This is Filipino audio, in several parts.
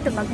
Dito ba?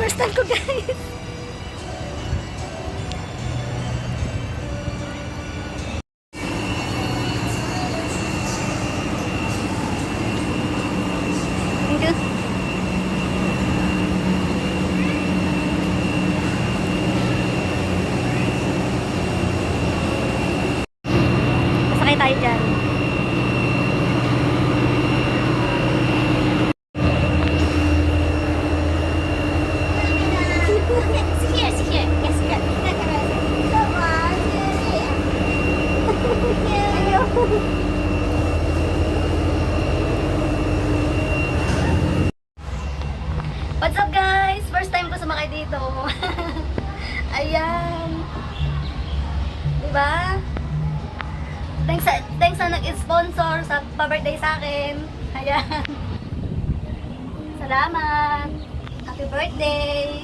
First time ko, guys. Thank you. Masakay tayo dyan. What's up, guys? First time ko sumakay dito. Ayan. Diba? Thanks sa nag-sponsor sa pa-birthday sa akin. Ayan. Salamat. Happy birthday.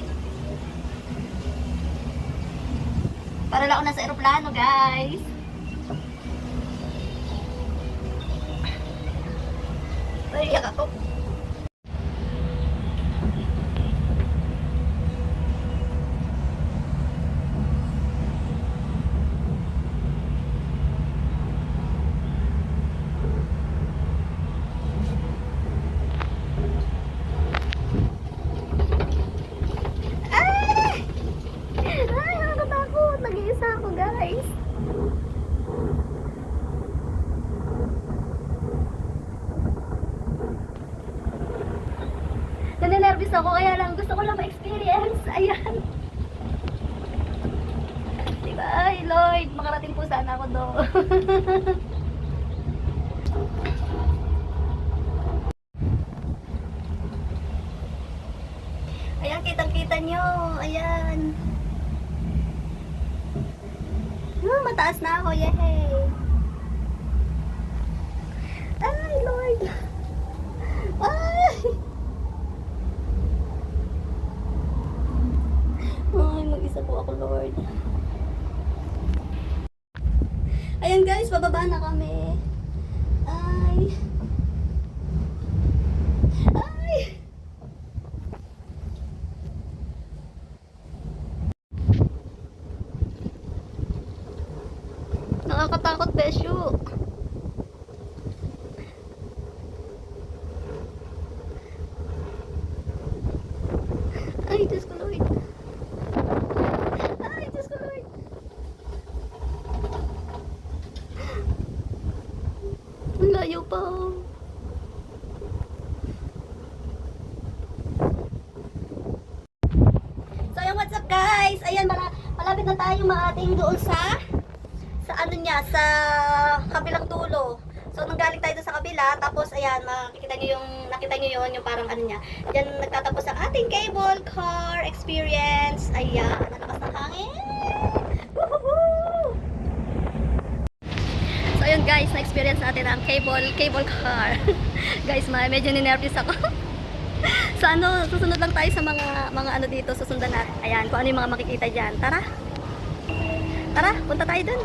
Para lang ako nasa aeroplano, guys. Naiyak ako. Nag-iisa ako, guys. Naninervous ako, kaya lang gusto ko lang ma-experience. Ayan. Diba? Ay, Lord, makarating po sana ako doon. Ayan, kitang-kita nyo. Ayan. Mataas na ako, yay! Ay, Lord! Ay! Ay, mag-isa po ako, Lord. Ayan, guys, bababa na kami. Ay! Ay! Nakakatakot, Besyo. Ay, Diyos ko, Lord. Ay, Diyos ko, Lord. Ang layo pa. So, ayan, what's up, guys? Ayan, malapit na tayo maating doon sa ano niya, sa kabilang dulo. So, nanggaling tayo doon sa kabila, tapos, ayan, nakita nyo yun, yung parang ano niya. Diyan nagtatapos ang ating cable car experience. Ayan, nalakas ng hangin. Woohoo! So, ayun, guys, na-experience natin ang cable car. Guys, medyo ninervous ako. So, ano, susunod lang tayo sa mga ano dito, susundan natin. Ayan, kung ano yung mga makikita dyan. Tara! Tara, punta tayo dun.